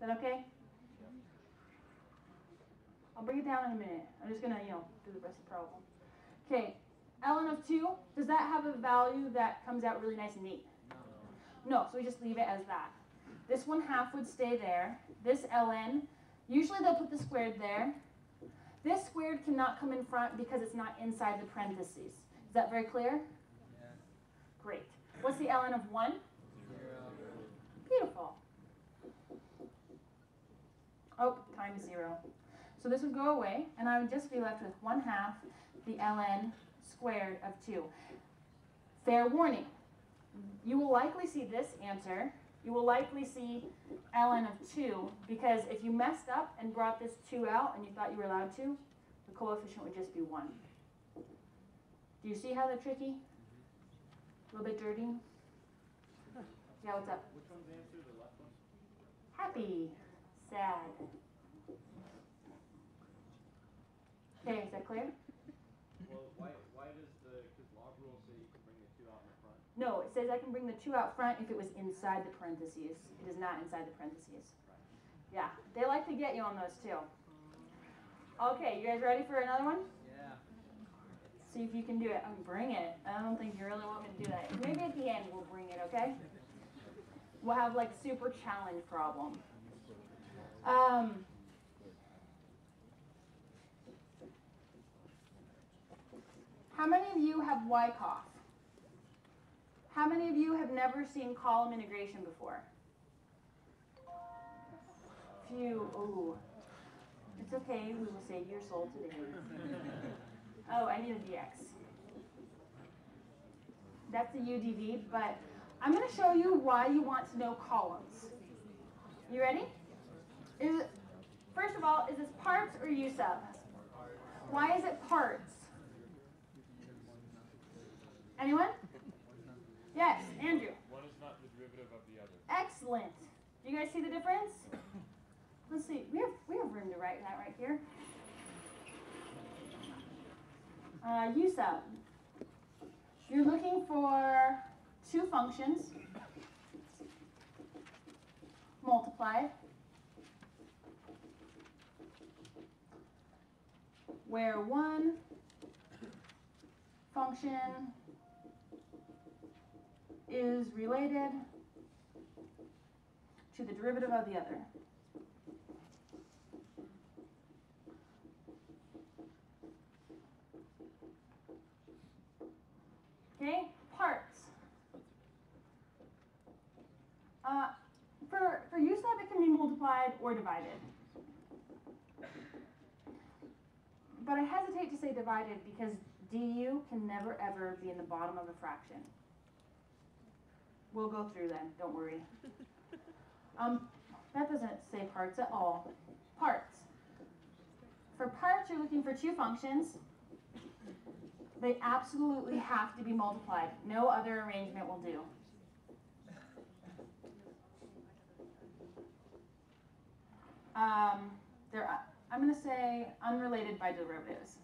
Is that okay? I'll bring it down in a minute. I'm just gonna, do the rest of the problem. Okay, ln of 2, does that have a value that comes out really nice and neat? No, so we just leave it as that. This 1/2 would stay there. This ln, usually they'll put the squared there. This squared cannot come in front because it's not inside the parentheses. Is that very clear? Yes. Great. What's the ln of 1? 0. Beautiful. Oh, times 0. So this would go away, and I would just be left with 1/2 the ln squared of 2. Fair warning. You will likely see this answer. You will likely see ln of 2, because if you messed up and brought this 2 out and you thought you were allowed to, the coefficient would just be 1. Do you see how they're tricky? A little bit dirty? Yeah, what's up? Which one's the answer? The left one? Happy. Sad. Okay, is that clear? Well, why does because log rule say you can bring the 2 out in the front? No, it says I can bring the 2 out front if it was inside the parentheses. It is not inside the parentheses. Right. Yeah, they like to get you on those too. Okay, you guys ready for another one? Yeah. See if you can do it. Bring it. I don't think you really want me to do that. Maybe at the end we'll bring it, okay? We'll have like super challenge problem. How many of you have Wyckoff? How many of you have never seen column integration before? Few. Ooh. It's okay. We will save your soul today. Oh, I need a dx. That's a UDV, but I'm going to show you why you want to know columns. You ready? First of all, is this parts or U sub? Why is it parts? Anyone? Yes, Andrew. One is not the derivative of the other. Excellent. Do you guys see the difference? Let's see. We have room to write that right here. U sub. You're looking for 2 functions multiplied, where one function is related to the derivative of the other. Okay, parts. For U sub, it can be multiplied or divided. But I hesitate to say divided because du can never ever be in the bottom of a fraction. We'll go through them, don't worry. That doesn't say parts at all. Parts. For parts, you're looking for 2 functions. They absolutely have to be multiplied. No other arrangement will do. I'm going to say unrelated by derivatives.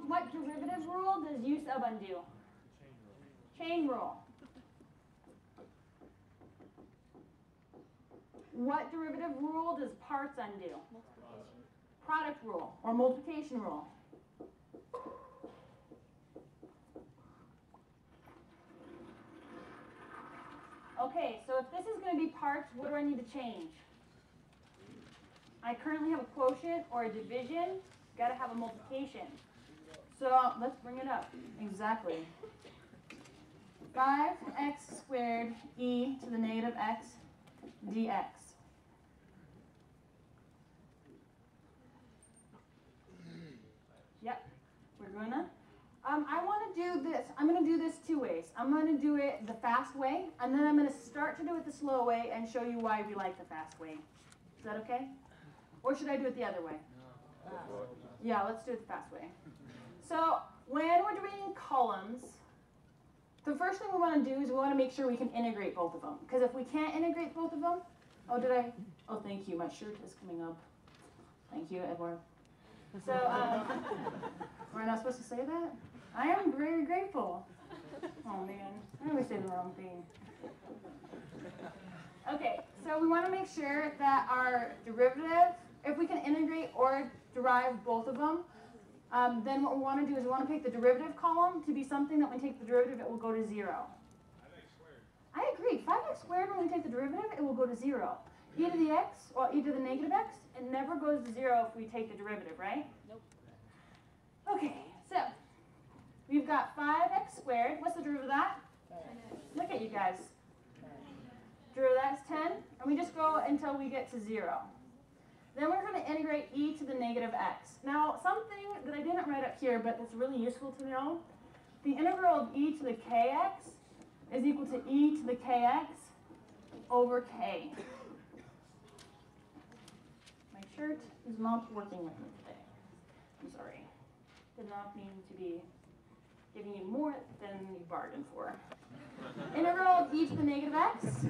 What derivative rule does U sub undo? Chain rule. What derivative rule does parts undo? Product rule or multiplication rule. Okay, so if this is going to be parts, what do I need to change? I currently have a quotient or a division. Got to have a multiplication. So let's bring it up. Exactly. 5x squared e to the negative x dx. Yep, we're gonna. I want to do this. I'm going to do this 2 ways. I'm going to do it the fast way, and then I'm going to start to do it the slow way and show you why we like the fast way. Is that okay? Or should I do it the other way? Yeah, let's do it the fast way. So when we're doing columns, the first thing we want to do is we want to make sure we can integrate both of them. Because if we can't integrate both of them, oh, thank you. My shirt is coming up. Thank you, Edward. So, am I not supposed to say that? I am very grateful. Oh man, I always say the wrong thing. Okay, so we want to make sure that our derivative, if we can integrate or derive both of them, then what we want to do is we want to pick the derivative column to be something that when we take the derivative, it will go to 0. 5x squared. I agree. 5x squared, when we take the derivative, it will go to 0. E to the x, or e to the negative x, it never goes to 0 if we take the derivative, right? Nope. Okay, so we've got 5x squared. What's the derivative of that? 10x. Look at you guys. Derivative of that is 10, and we just go until we get to 0. Then we're going to integrate e to the negative x. Now, something that I didn't write up here, but that's really useful to know, the integral of e to the kx is equal to e to the kx over k. My shirt is not working with me today. I'm sorry. Did not mean to be giving you more than you bargained for. Integral of e to the negative x,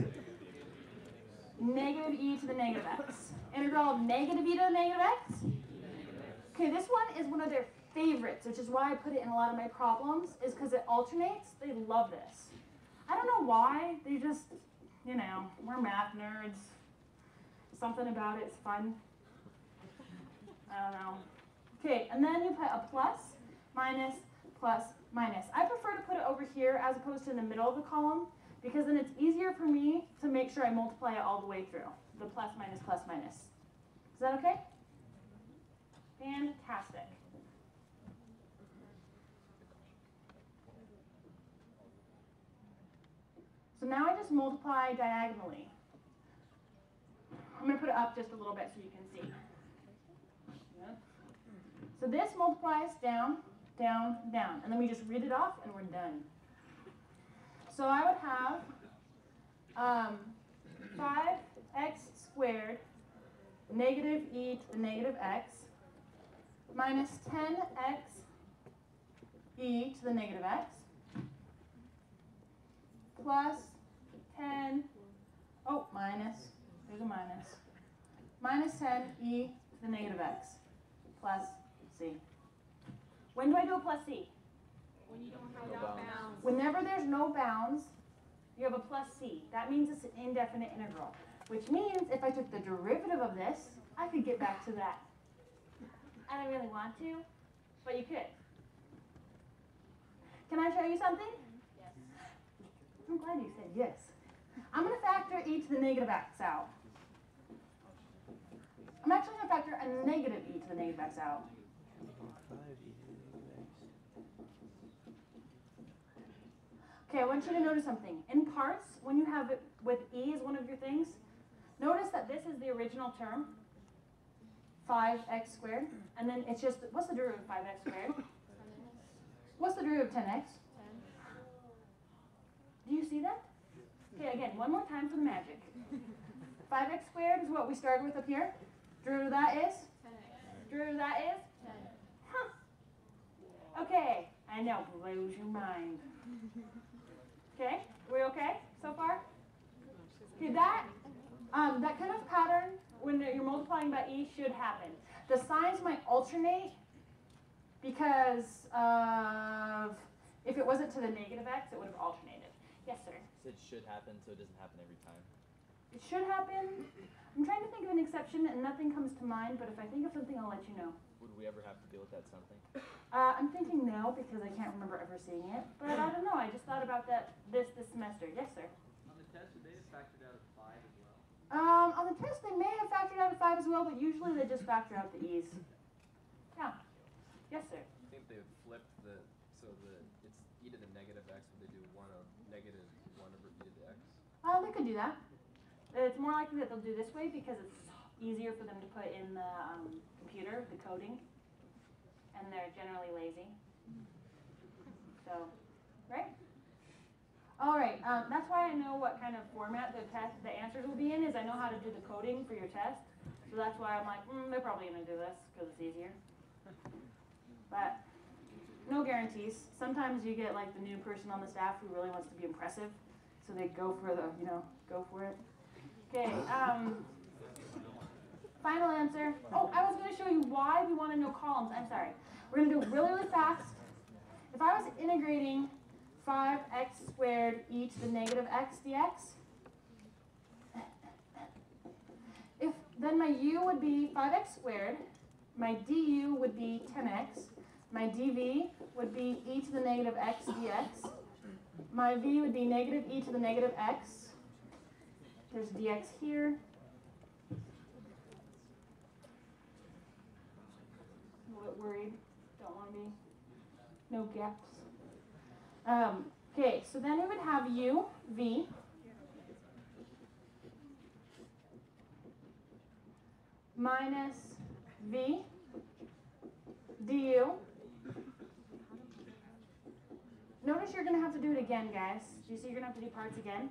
negative e to the negative x. Integral of negative e to the negative x. Okay, this one is one of their favorites, which is why I put it in a lot of my problems, is because it alternates. They love this. I don't know why. They just, you know, we're math nerds. Something about it's fun. I don't know. Okay, and then you put a plus, minus, plus, minus. I prefer to put it over here as opposed to in the middle of the column, because then it's easier for me to make sure I multiply it all the way through. The plus, minus, plus, minus. Is that okay? Fantastic. So now I just multiply diagonally. I'm going to put it up just a little bit so you can see. Yep. So this multiplies down, down, down. And then we just read it off and we're done. So I would have 5x squared negative e to the negative x minus 10x e to the negative x plus 10, oh, minus, there's a minus, minus 10 e to the negative x plus c. When do I do a plus c? When you don't have bounds. Whenever there's no bounds, you have a plus c. That means it's an indefinite integral, which means if I took the derivative of this, I could get back to that. I don't really want to, but you could. Can I show you something? Yes. I'm glad you said yes. I'm going to factor e to the negative x out. I'm actually going to factor a negative e to the negative x out. Okay, I want you to notice something. In parts, when you have it with e as one of your things, notice that this is the original term, 5x squared, and then it's just, what's the derivative of 5x squared? 10x. What's the derivative of 10x? 10. Do you see that? Okay, again, one more time for the magic. 5x squared is what we started with up here. Derivative of that is? 10x. Derivative of that is? 10. Huh. Okay, I know, blows your mind. Okay, we okay so far? Okay, that kind of pattern, when you're multiplying by e, should happen. The signs might alternate because of, if it wasn't to the negative x, it would have alternated. Yes, sir? It should happen, so it doesn't happen every time. It should happen. I'm trying to think of an exception, and nothing comes to mind, but if I think of something, I'll let you know. Would we ever have to deal with that something? I'm thinking no, because I can't remember ever seeing it. But I don't know, I just thought about that this semester. Yes, sir? On the test, did they have factored out 5 as well? On the test, they may have factored out a 5 as well, but usually they just factor out the e's. Yeah. Yes, sir? I think they would flip the, so it's e to the negative x, but they do 1 of negative 1 over e to the x. They could do that. It's more likely that they'll do this way because it's easier for them to put in the computer, the coding, and they're generally lazy. So, right? All right, that's why I know what kind of format the answers will be in, is I know how to do the coding for your test. So that's why I'm like, they're probably going to do this because it's easier. But no guarantees. Sometimes you get like the new person on the staff who really wants to be impressive, so they go for the, go for it. Okay, final answer. Oh, I was going to show you why we want to know columns. columns, I'm sorry. We're gonna do it really, really fast. If I was integrating 5x squared e to the negative x dx, then my u would be 5x squared, my du would be 10x, my dv would be e to the negative x dx, my v would be negative e to the negative x, there's dx here, a little bit worried, don't want to be, no gaps. Okay, so then we would have u, v, minus v, du. Notice you're going to have to do it again, guys. Do you see you're going to have to do parts again?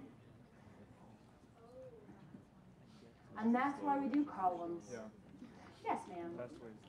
And that's why we do columns. Yeah. Yes, ma'am. Best way is